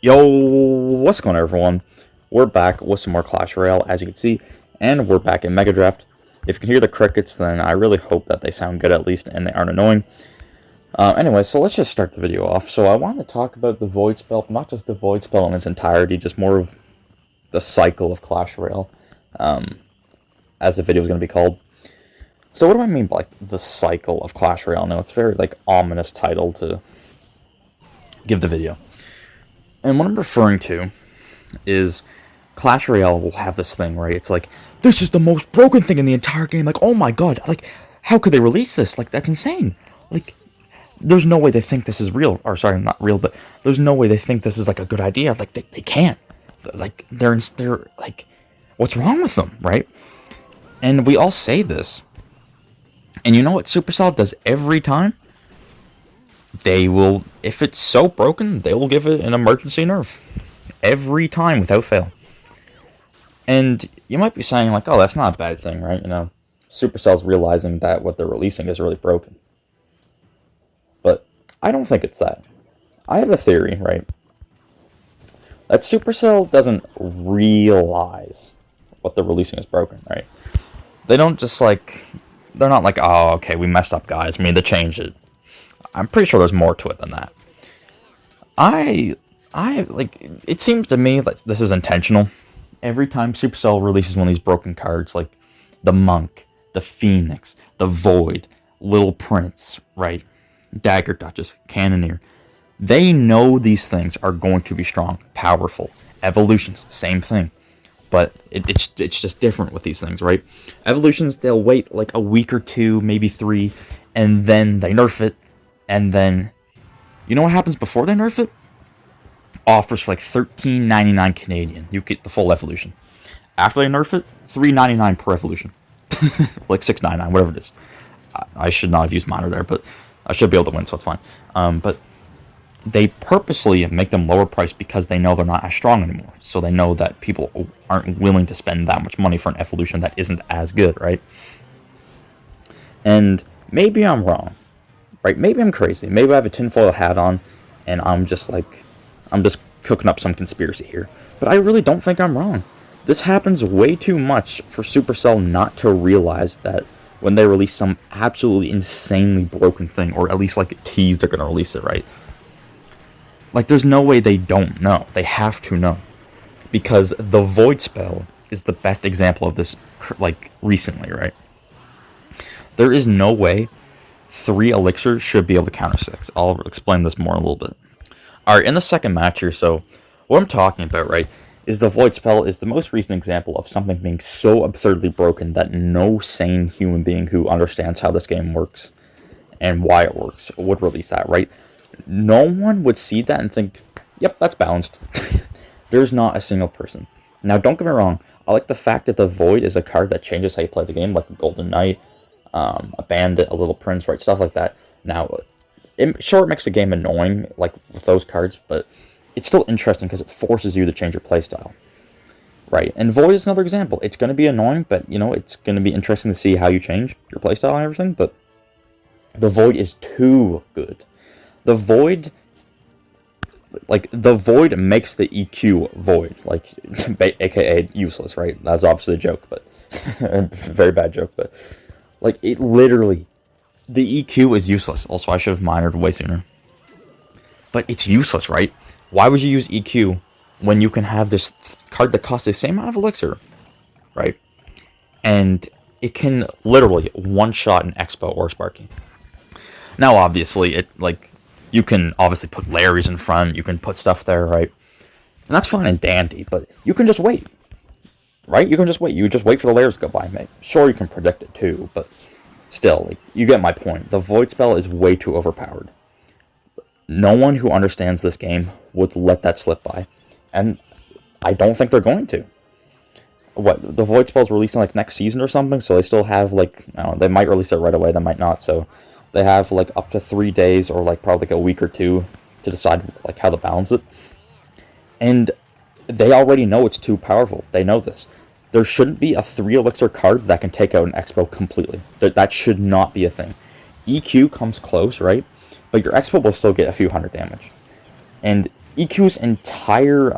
Yo, what's going on, everyone? We're back with some more Clash Royale, as you can see, and we're back in Mega Draft. If you can hear the crickets, then I really hope that they sound good at least, and they aren't annoying. Anyway, so let's just start the video off. So I want to talk about the Void Spell, but not just the Void Spell in its entirety, just more of the cycle of Clash Royale, as the video is going to be called. So what do I mean by the cycle of Clash Royale? Now, it's a very ominous title to give the video. And what I'm referring to is Clash Royale will have this thing, right? It's like, this is the most broken thing in the entire game. Like, oh my god, how could they release this? Like, that's insane. Like, there's no way they think this is real. Or, sorry, not real, but there's no way they think this is, a good idea. Like, they can't. Like, they're like, what's wrong with them, right? And we all say this. And you know what Supercell does every time? They will, if it's so broken, they will give it an emergency nerf. Every time, without fail. And you might be saying, oh, that's not a bad thing, right? Supercell's realizing that what they're releasing is really broken. But I don't think it's that. I have a theory, right? That Supercell doesn't realize what they're releasing is broken, right? They don't just, they're not like, oh, okay, we messed up, guys. We need to change it. I'm pretty sure there's more to it than that. It seems to me that this is intentional. Every time Supercell releases one of these broken cards, like the Monk, the Phoenix, the Void, Little Prince, right? Dagger Duchess, Cannoneer. They know these things are going to be strong, powerful. Evolutions, same thing. But it's just different with these things, right? Evolutions, they'll wait a week or two, maybe 3, and then they nerf it. And then, you know what happens before they nerf it? Offers for $13.99 Canadian. You get the full evolution. After they nerf it, $3.99 per evolution. $6.99, whatever it is. I should not have used minor there, but I should be able to win, so it's fine. But they purposely make them lower priced because they know they're not as strong anymore. So they know that people aren't willing to spend that much money for an evolution that isn't as good, right? And maybe I'm wrong. Right? Maybe I'm crazy. Maybe I have a tinfoil hat on, and I'm just cooking up some conspiracy here. But I really don't think I'm wrong. This happens way too much for Supercell not to realize that when they release some absolutely insanely broken thing, or at least tease they're gonna release it, right? There's no way they don't know. They have to know. Because the Void Spell is the best example of this, recently, right? There is no way 3 elixirs should be able to counter 6. I'll explain this more in a little bit. Alright, in the second match here, so what I'm talking about, right, is the Void Spell is the most recent example of something being so absurdly broken that no sane human being who understands how this game works and why it works would release that, right? No one would see that and think, yep, that's balanced. There's not a single person. Now, don't get me wrong, I like the fact that the Void is a card that changes how you play the game, like a Golden Knight, a Bandit, a Little Prince, right, stuff like that. Now, it makes the game annoying, with those cards, but it's still interesting because it forces you to change your playstyle, right? And Void is another example. It's going to be annoying, but, it's going to be interesting to see how you change your playstyle and everything, but the Void is too good. The Void makes the EQ void, aka useless, right? That's obviously a joke, but very bad joke, but it literally, the EQ is useless. Also, I should have minored way sooner. But it's useless, right? Why would you use EQ when you can have this card that costs the same amount of elixir, right? And it can literally one-shot an Expo or Sparky. Now, obviously, you can obviously put Larry's in front. You can put stuff there, right? And that's fine and dandy, but you can just wait. Right? You can just wait. You just wait for the layers to go by, mate. Sure, you can predict it too, but still, you get my point. The Void Spell is way too overpowered. No one who understands this game would let that slip by. And I don't think they're going to. What, the Void Spell is releasing next season or something, so they still have they might release it right away, they might not, so they have up to 3 days or probably a week or 2 to decide how to balance it. And they already know it's too powerful. They know this. There shouldn't be a 3 elixir card that can take out an Expo completely. That should not be a thing. EQ comes close, right? But your Expo will still get a few hundred damage. And EQ's entire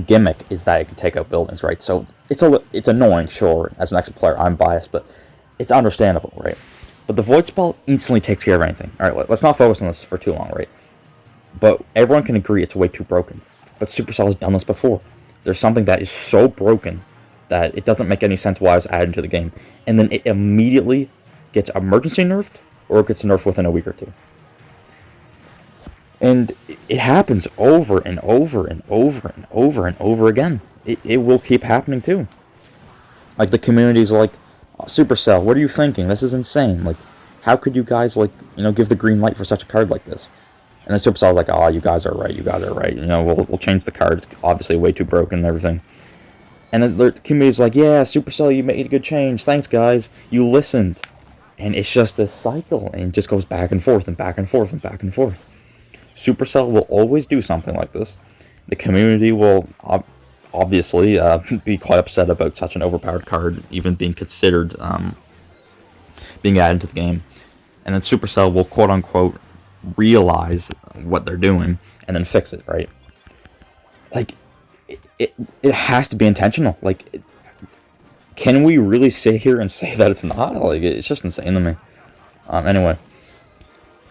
gimmick is that it can take out buildings, right? So it's annoying, sure. As an extra player, I'm biased, but it's understandable, right? But the Void Spell instantly takes care of anything. All right, let's not focus on this for too long, right? But everyone can agree it's way too broken. But Supercell has done this before. There's something that is so broken that it doesn't make any sense why it's added to the game, and then it immediately gets emergency nerfed or it gets nerfed within a week or two. And it happens over and over and over and over and over again. It will keep happening too. Like the communities are like, oh, Supercell, what are you thinking? This is insane. Like, how could you guys give the green light for such a card like this? And then Supercell's like, oh, you guys are right. You guys are right. We'll change the card. It's obviously way too broken and everything. And then the community's like, yeah, Supercell, you made a good change. Thanks, guys. You listened. And it's just this cycle, and it just goes back and forth and back and forth and back and forth. Supercell will always do something like this. The community will obviously be quite upset about such an overpowered card even being considered being added to the game. And then Supercell will quote-unquote realize what they're doing and then fix it, right? Like, it has to be intentional. Like, can we really sit here and say that it's not? Like, it's just insane to me. Anyway,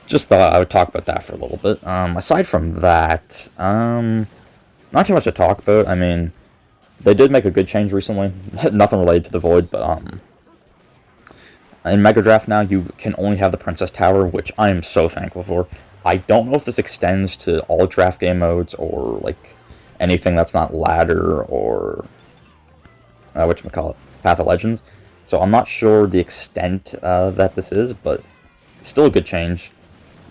just thought I would talk about that for a little bit. Aside from that, not too much to talk about. I mean, they did make a good change recently. Nothing related to the Void, but in Mega Draft now, you can only have the Princess Tower, which I am so thankful for. I don't know if this extends to all draft game modes or like anything that's not ladder or whatchamacallit, Path of Legends. So I'm not sure the extent that this is, but still a good change.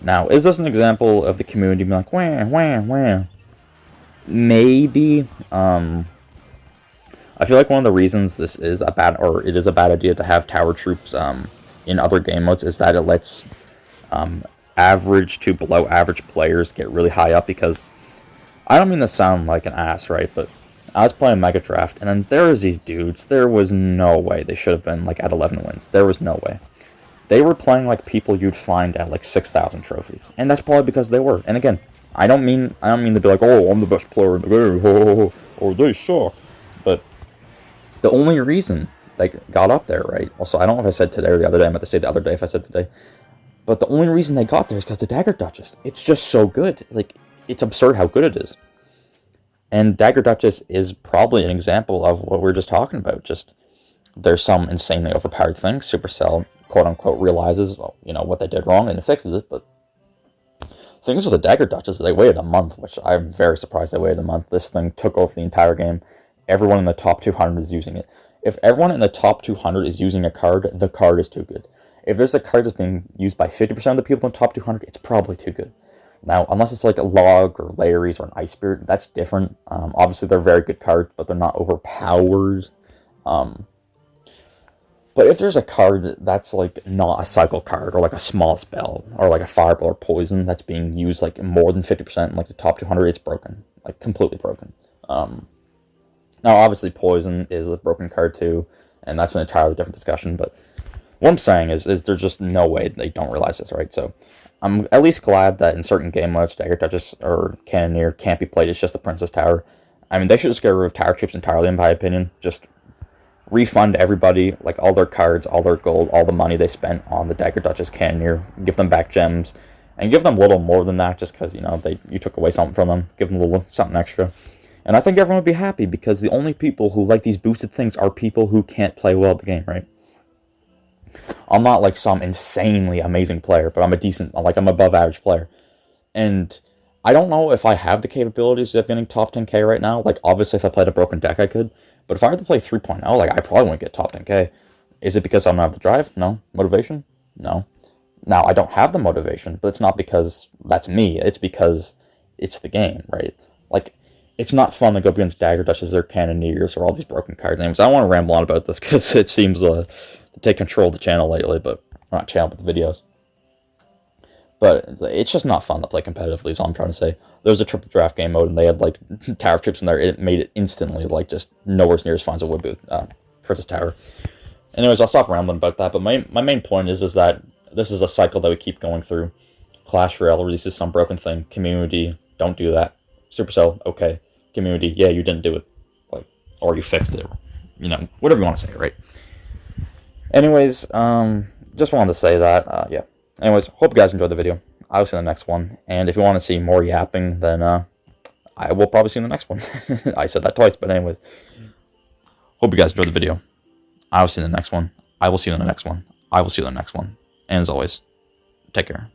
Now, is this an example of the community being like, wah, wah, wah? Maybe. I feel like one of the reasons this is a bad, or it is a bad idea to have tower troops in other game modes is that it lets average to below average players get really high up, because I don't mean to sound like an ass, right? But I was playing Mega Draft, and then there was these dudes. There was no way they should have been like at 11 wins. There was no way. They were playing like people you'd find at like 6,000 trophies, and that's probably because they were. And again, I don't mean to be like, oh, I'm the best player in the game, or they suck. But the only reason they got up there, right? Also, I don't know if I said today or the other day. I meant to say the other day if I said today. But the only reason they got there is because the Dagger Duchess. It's just so good. Like, it's absurd how good it is. And Dagger Duchess is probably an example of what we were just talking about. Just, there's some insanely overpowered things. Supercell, quote-unquote, realizes, well, what they did wrong and it fixes it. But things with the Dagger Duchess, they waited a month, which I'm very surprised they waited a month. This thing took over the entire game. Everyone in the top 200 is using it. If everyone in the top 200 is using a card, the card is too good. If there's a card that's being used by 50% of the people in the top 200, it's probably too good. Now, unless it's like a Log or Larry's or an Ice Spirit, that's different. Obviously, they're very good cards, but they're not overpowered. But if there's a card that's like not a cycle card, or like a small spell, or like a fireball or poison that's being used like more than 50% in like the top 200, it's broken. Like, completely broken. Now, obviously, poison is a broken card too, and that's an entirely different discussion, but what I'm saying is there's just no way they don't realize this, right? So I'm at least glad that in certain game modes, Dagger Duchess or Cannoneer can't be played. It's just the Princess Tower. I mean, they should just get rid of tower troops entirely, in my opinion. Just refund everybody, like, all their cards, all their gold, all the money they spent on the Dagger Duchess Cannoneer. Give them back gems, and give them a little more than that, just because, you took away something from them. Give them a little something extra. And I think everyone would be happy, because the only people who like these boosted things are people who can't play well at the game, right? I'm not like some insanely amazing player, but I'm I'm above average player. And I don't know if I have the capabilities of getting top 10k right now. Like, obviously, if I played a broken deck, I could. But if I were to play 3.0, like, I probably wouldn't get top 10k. Is it because I don't have the drive? No. Motivation? No. Now, I don't have the motivation, but it's not because that's me. It's because it's the game, right? Like, it's not fun to go up against Dagger Duchess or Cannoneers or all these broken card names. I don't want to ramble on about this because it seems to take control of the channel lately, but not channel, but the videos. But it's just not fun to play competitively, is all I'm trying to say. There was a triple draft game mode, and they had like tower troops in there. It made it instantly like just nowhere near as fun as it would be with Princess Tower. Anyways, I'll stop rambling about that. But my main point is that this is a cycle that we keep going through. Clash Royale releases some broken thing. Community don't do that. Supercell, okay. Community, yeah, you didn't do it, like, or you fixed it, whatever you want to say, right? Anyways, just wanted to say that, yeah. Anyways, hope you guys enjoyed the video. I'll see you in the next one, and if you want to see more yapping, then I will probably see you in the next one. I said that twice, but anyways, hope you guys enjoyed the video. I will see you in the next one. I will see you in the next one. I will see you in the next one. And as always, take care.